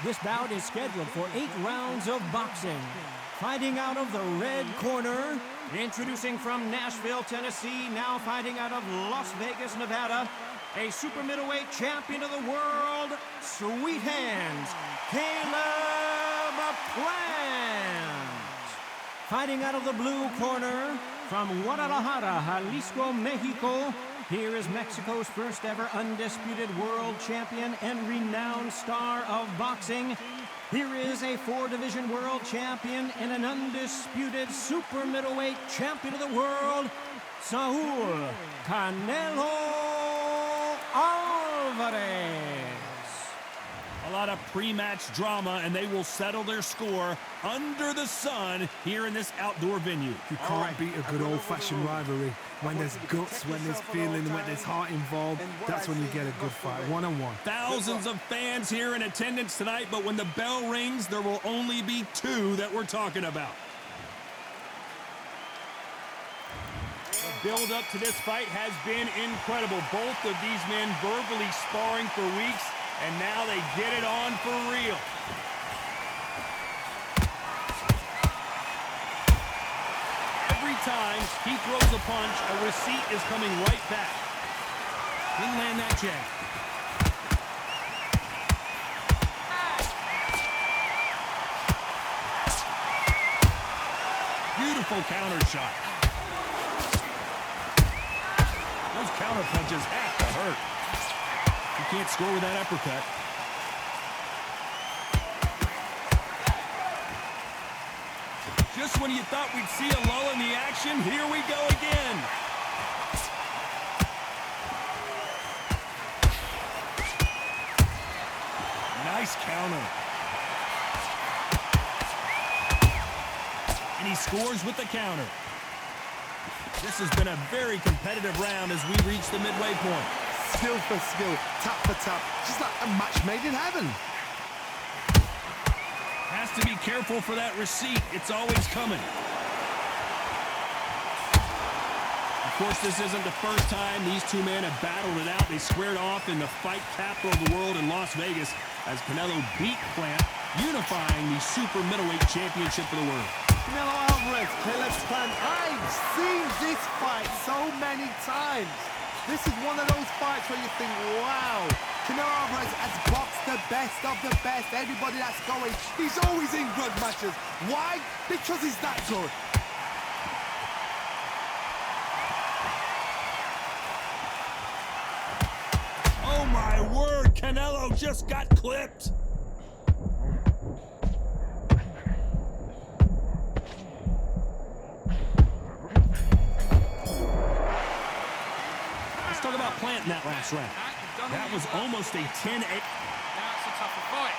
This bout is scheduled for 8 rounds of boxing. Fighting out of the red corner, introducing from Nashville, Tennessee, now fighting out of Las Vegas, Nevada, a super middleweight champion of the world, Sweet Hands, Caleb Plant. Fighting out of the blue corner, from Guadalajara, Jalisco, Mexico, here is Mexico's first ever undisputed world champion and renowned star of boxing. Here is a 4-division world champion and an undisputed super middleweight champion of the world, Saul Canelo Alvarez. A lot of pre-match drama, and they will settle their score under the sun here in this outdoor venue. You can't beat a good old-fashioned rivalry. When there's guts, when there's feeling, when there's heart involved, that's when you get a good fight, one-on-one. Thousands of fans here in attendance tonight, but when the bell rings, there will only be 2 that we're talking about. The build-up to this fight has been incredible. Both of these men verbally sparring for weeks, and now they get it on for real. Every time he throws a punch, a receipt is coming right back. Didn't land that jab. Beautiful counter shot. Those counter punches have to hurt. You can't score with that uppercut. Just when you thought we'd see a lull in the action, here we go again. Nice counter. And he scores with the counter. This has been a very competitive round as we reach the midway point. Skill for skill, tap for tap, just like a match made in heaven. Has to be careful for that receipt. It's always coming. Of course, this isn't the first time these 2 men have battled it out. They squared off in the fight capital of the world in Las Vegas as Canelo beat Plant, unifying the super middleweight championship of the world. Canelo Alvarez, Caleb Plant. I've seen this fight so many times. This is one of those fights where you think, wow, Canelo Alvarez has boxed the best of the best. Everybody that's going, he's always in good matches. Why? Because he's that good. Oh my word, Canelo just got clipped. Let's talk about Plant in that last round. That was almost a 10-8. Now it's a tougher fight.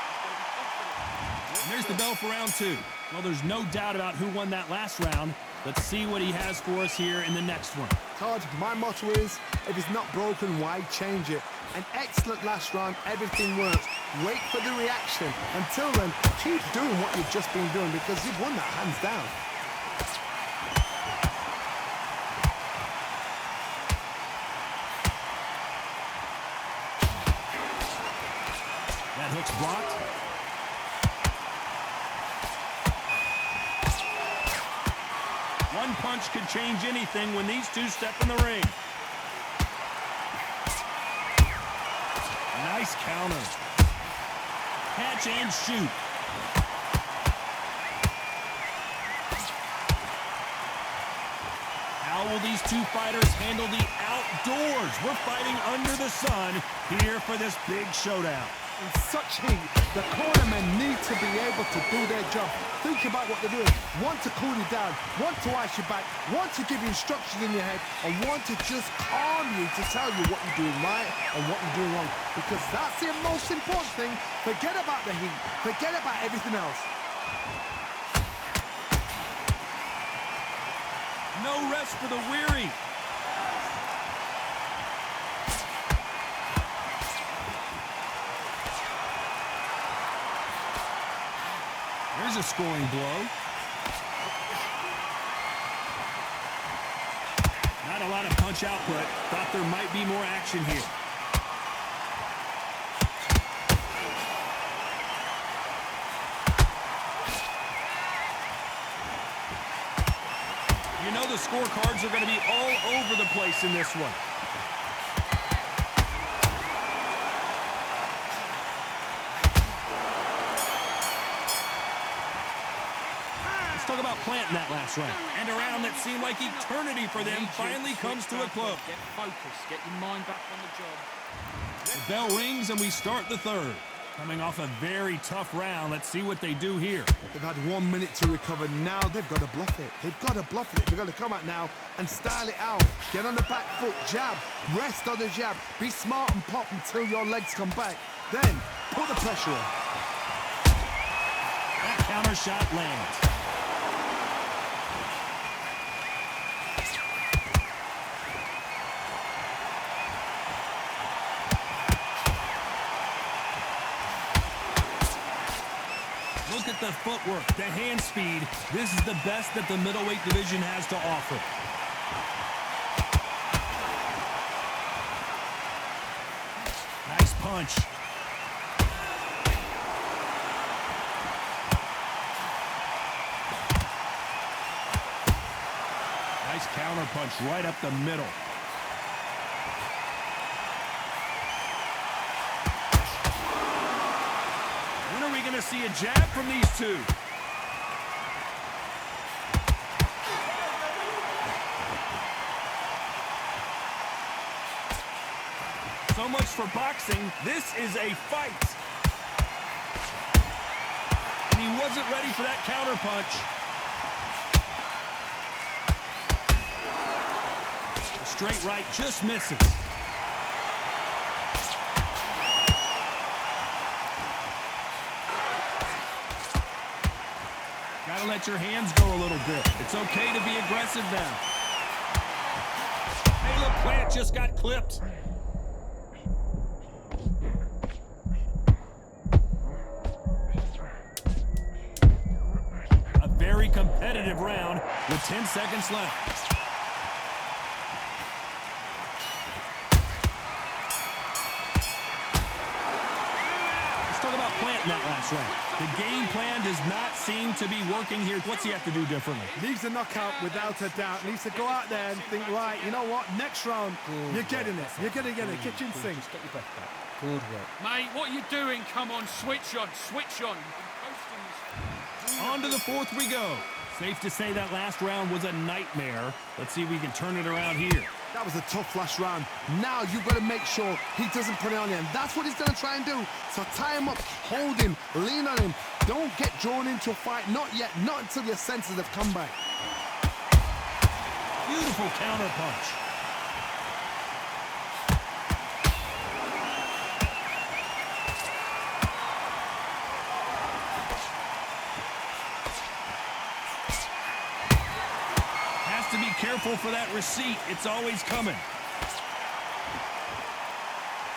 And there's the bell for round 2. Well, there's no doubt about who won that last round. Let's see what he has for us here in the next one. Todd, my motto is, if it's not broken, why change it? An excellent last round, everything works. Wait for the reaction. Until then, keep doing what you've just been doing because you've won that hands down. That hook's blocked. One punch could change anything when these 2 step in the ring. Nice counter. Catch and shoot. How will these 2 fighters handle the outdoors? We're fighting under the sun here for this big showdown. In such heat, the cornermen need to be able to do their job. Think about what they're doing. One to cool you down, one to ice you back, one to give you instructions in your head, and one to just calm you to tell you what you're doing right and what you're doing wrong. Because that's the most important thing. Forget about the heat. Forget about everything else. No rest for the weary. There's a scoring blow. Not a lot of punch output. Thought there might be more action here. the scorecards are going to be all over the place in this one. Let's talk about planting that last round. And a round that seemed like eternity for them finally comes to a close. Get focused. Get your mind back on the job. The bell rings and we start the third. Coming off a very tough round, let's see what they do here. They've had 1 minute to recover. Now they've got to bluff it. They've got to bluff it. They've got to come out now and style it out. Get on the back foot, jab, rest on the jab. Be smart and pop until your legs come back. Then put the pressure on. That counter shot lands. Look at the footwork, the hand speed. This is the best that the middleweight division has to offer. Nice punch. Nice counter punch right up the middle. When are we going to see a jab from these two? So much for boxing. This is a fight. And he wasn't ready for that counter punch. The straight right just misses. Gotta let your hands go a little bit. It's okay to be aggressive now. Hey, look, Plant just got clipped. A very competitive round with 10 seconds left. Let's talk about planting that last round. The game plan does not seem to be working here. What's he have to do differently? Needs a knockout without a doubt. Needs to go out there and think, right, you know what? Next round, you're getting it. You're going to get a kitchen sink. Just get your breath back. Good work. Mate, what are you doing? Come on, switch on. Switch on. On to the fourth we go. Safe to say that last round was a nightmare. Let's see if we can turn it around here. That was a tough last round. Now you've got to make sure he doesn't put it on you. And that's what he's going to try and do. So tie him up, hold him, lean on him. Don't get drawn into a fight. Not yet. Not until your senses have come back. Beautiful counter punch. To be careful for that receipt. It's always coming.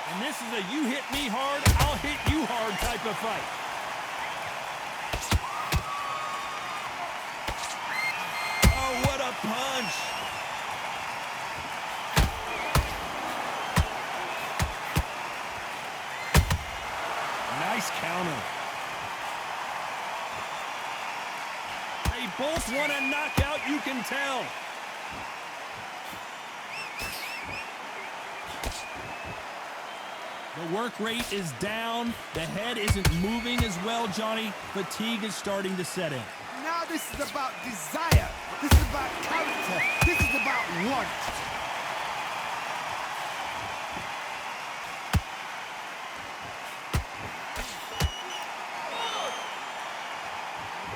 And this is a you hit me hard, I'll hit you hard type of fight. Oh, what a punch. Nice counter. They both want a knockout, you can tell. The work rate is down. The head isn't moving as well, Johnny. Fatigue is starting to set in. Now this is about desire. This is about character. This is about want.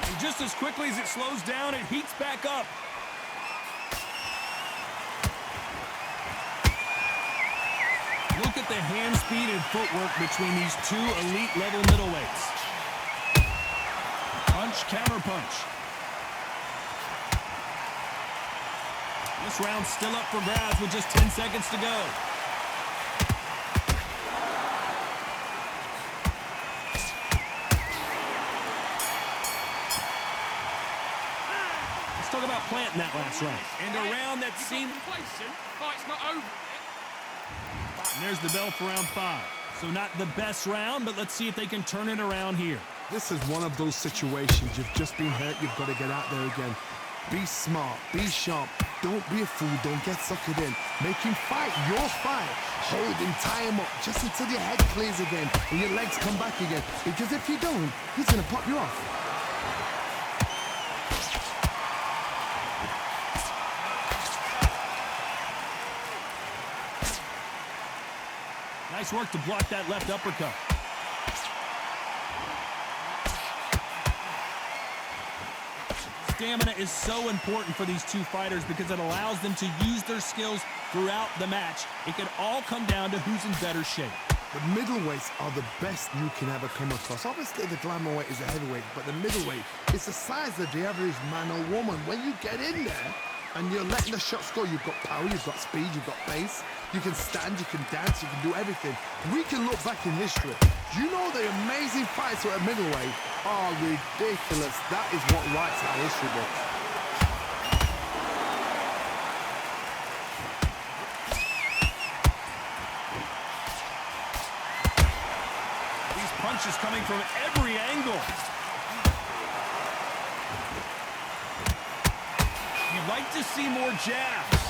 And just as quickly as it slows down, it heats back up. Look at the hand speed and footwork between these two elite-level middleweights. Punch, counter punch. This round's still up for grabs with just 10 seconds to go. Let's talk about planting that last round. And a round that seemed... Fight's not over. And there's the bell for round 5. So not the best round, but let's see if they can turn it around here. This is one of those situations. You've just been hurt. You've got to get out there again. Be smart. Be sharp. Don't be a fool. Don't get suckered in. Make him fight your fight. Hold him, tie him up, just until your head clears again and your legs come back again. Because if you don't, he's going to pop you off. Nice work to block that left uppercut. Stamina is so important for these two fighters because it allows them to use their skills throughout the match. It can all come down to who's in better shape. The middleweights are the best you can ever come across. Obviously, the glamour weight is a heavyweight, but the middleweight is the size of the average man or woman. When you get in there and you're letting the shots go, you've got power, you've got speed, you've got pace. You can stand, you can dance, you can do everything. We can look back in history. You know the amazing fights at middleweight are ridiculous. That is what writes our history book. These punches coming from every angle. You'd like to see more jabs.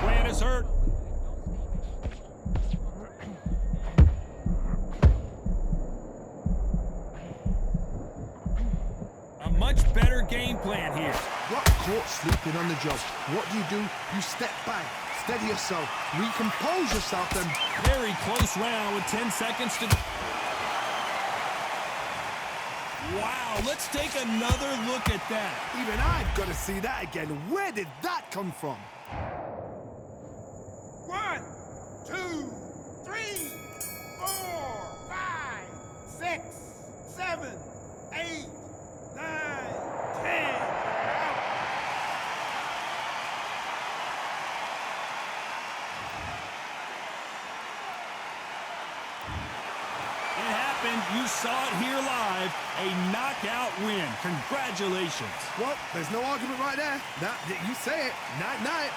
Plant is hurt. A much better game plan here. Got caught sleeping on the job. What do? You step back, steady yourself, recompose yourself, then... Very close round with 10 seconds to... Wow, let's take another look at that. Even I've got to see that again. Where did that come from? 1, 2, 3, 4, 5, 6, 7, 8, 9, 10. It happened. You saw it here live. A knockout win. Congratulations. Well, there's no argument right there. You say it. Night-night.